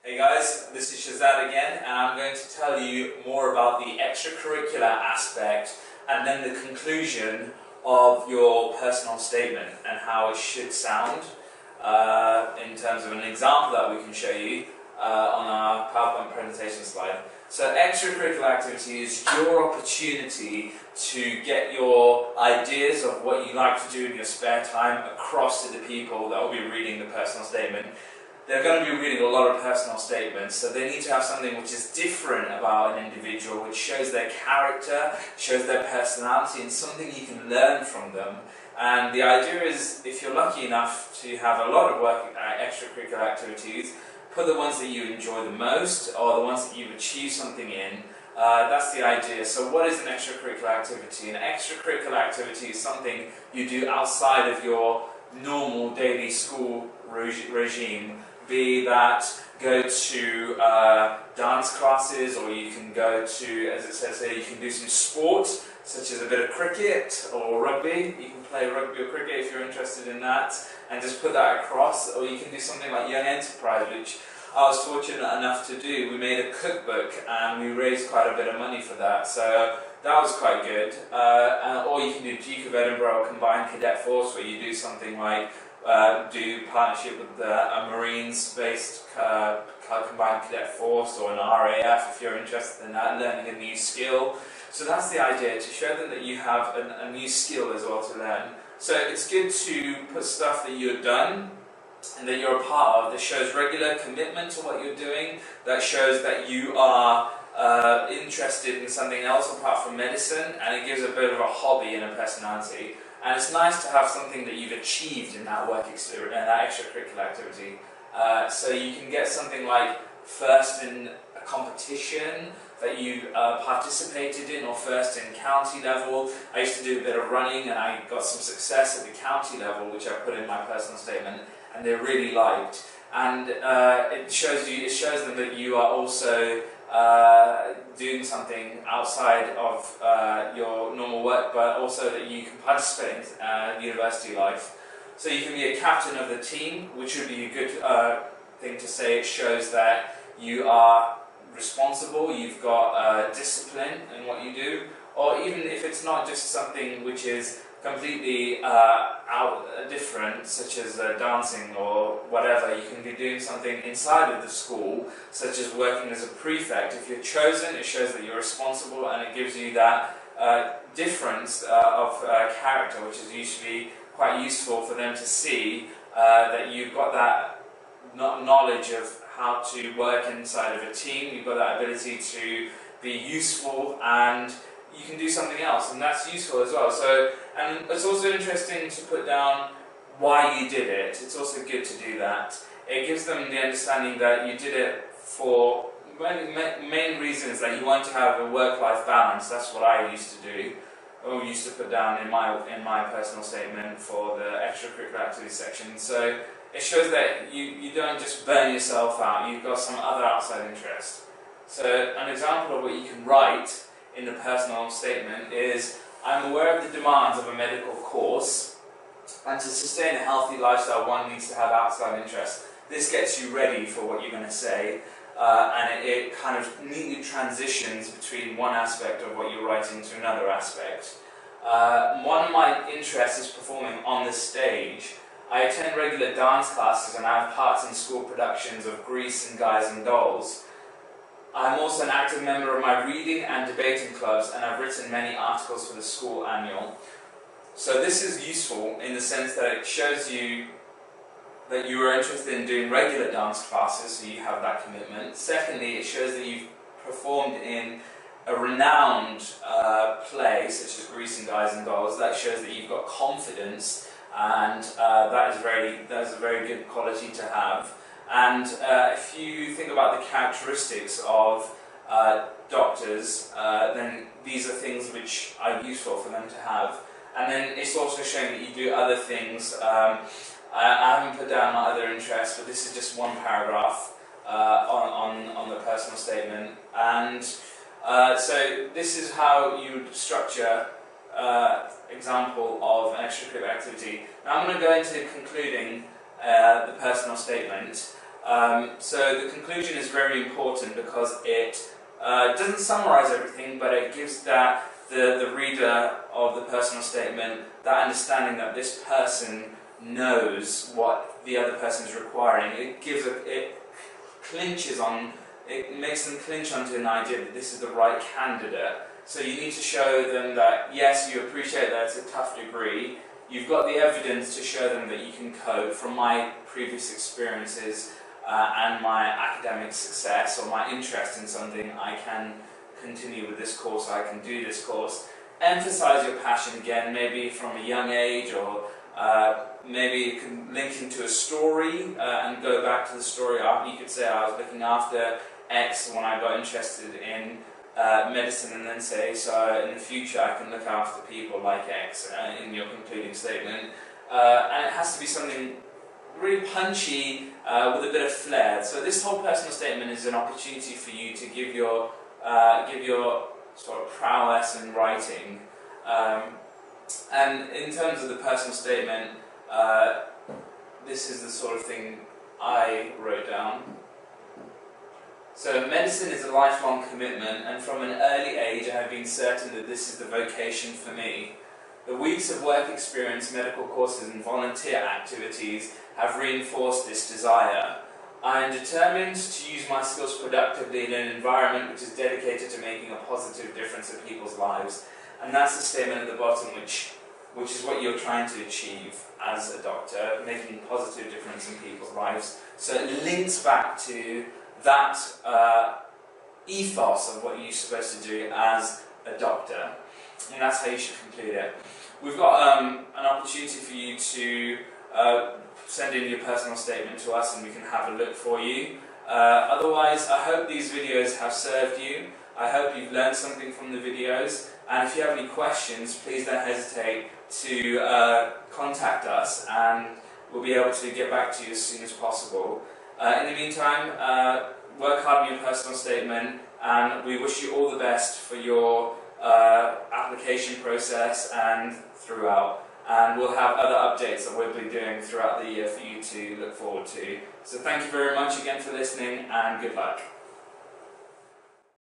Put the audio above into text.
Hey guys, this is Shazad again, and I'm going to tell you more about the extracurricular aspect and then the conclusion of your personal statement and how it should sound in terms of an example that we can show you on our PowerPoint presentation slide. So extracurricular activity is your opportunity to get your ideas of what you like to do in your spare time across to the people that will be reading the personal statement. They're going to be reading a lot of personal statements, so they need to have something which is different about an individual, which shows their character, shows their personality, and something you can learn from them. And the idea is, if you're lucky enough to have a lot of extracurricular activities, put the ones that you enjoy the most, or the ones that you've achieved something in. That's the idea. So what is an extracurricular activity? An extracurricular activity is something you do outside of your normal daily school regime. Be that go to dance classes, or you can go to, as it says here, you can do some sport, such as a bit of cricket or rugby. You can play rugby or cricket if you're interested in that, and just put that across. Or you can do something like Young Enterprise, which I was fortunate enough to do. We made a cookbook and we raised quite a bit of money for that, so that was quite good. Or you can do Duke of Edinburgh Combined Cadet Force, where you do something like do partnership with a Marines-based Combined Cadet Force, or an RAF if you're interested in that, learning a new skill. So that's the idea, to show them that you have a new skill as well to learn. So it's good to put stuff that you've done and that you're a part of, that shows regular commitment to what you're doing, that shows that you are interested in something else apart from medicine, and it gives a bit of a hobby and a personality. And it's nice to have something that you've achieved in that work experience, and that extracurricular activity. So you can get something like first in a competition that you participated in, or first in county level. I used to do a bit of running, and I got some success at the county level, which I put in my personal statement, and they really liked. And it shows them that you are also doing something outside of your normal work, but also that you can participate in university life. So you can be a captain of the team, which would be a good thing to say. It shows that you are responsible, you've got discipline in what you do. Or even if it's not just something which is completely different, such as dancing or whatever, you can be doing something inside of the school, such as working as a prefect. If you're chosen, it shows that you're responsible, and it gives you that difference of character, which is usually quite useful for them to see that you've got that knowledge of how to work inside of a team, you've got that ability to be useful, and you can do something else, and that's useful as well. So, and it's also interesting to put down why you did it. It's also good to do that. It gives them the understanding that you did it for main reasons, that you want to have a work-life balance. That's what I used to do, or used to put down in my personal statement for the extracurricular activities section. So it shows that you don't just burn yourself out. You've got some other outside interest. So an example of what you can write in the personal statement is, I'm aware of the demands of a medical course, and to sustain a healthy lifestyle one needs to have outside interest. This gets you ready for what you're going to say, and it kind of neatly transitions between one aspect of what you're writing to another aspect. One of my interests is performing on the stage. I attend regular dance classes, and I have parts in school productions of Grease and Guys and Dolls. I'm also an active member of my reading and debating clubs, and I've written many articles for the school annual. So this is useful in the sense that it shows you that you are interested in doing regular dance classes, so you have that commitment. Secondly, it shows that you've performed in a renowned play, such as Grease and Guys and Dolls. That shows that you've got confidence, and that is a very good quality to have. And if you think about the characteristics of doctors, then these are things which are useful for them to have. And then it's also showing that you do other things. I haven't put down my other interests, but this is just one paragraph on the personal statement. And so this is how you would structure example of an extracurricular activity. Now I'm going to go into concluding the personal statement. So the conclusion is very important because it doesn't summarize everything, but it gives the reader of the personal statement that understanding that this person knows what the other person is requiring. It makes them clinch onto an idea that this is the right candidate. So you need to show them that yes, you appreciate that it's a tough degree. You've got the evidence to show them that you can cope from my previous experiences and my academic success or my interest in something. I can continue with this course, I can do this course. Emphasize your passion again, maybe from a young age, or maybe you can link into a story and go back to the story. You could say I was looking after X when I got interested in medicine, and then say, so in the future I can look after people like X in your concluding statement. And it has to be something really punchy with a bit of flair. So this whole personal statement is an opportunity for you to give your sort of prowess in writing. And in terms of the personal statement, this is the sort of thing I wrote down. So medicine is a lifelong commitment, and from an early age I have been certain that this is the vocation for me. The weeks of work experience, medical courses and volunteer activities have reinforced this desire. I am determined to use my skills productively in an environment which is dedicated to making a positive difference in people's lives. And that's the statement at the bottom, which is what you're trying to achieve as a doctor, making a positive difference in people's lives. So it links back to that ethos of what you're supposed to do as a doctor. And that's how you should conclude it. We've got an opportunity for you to send in your personal statement to us and we can have a look for you. Otherwise, I hope these videos have served you. I hope you've learned something from the videos. And if you have any questions, please don't hesitate to contact us and we'll be able to get back to you as soon as possible. In the meantime, work hard on your personal statement, and we wish you all the best for your application process and throughout. And we'll have other updates that we'll be doing throughout the year for you to look forward to. So thank you very much again for listening, and good luck.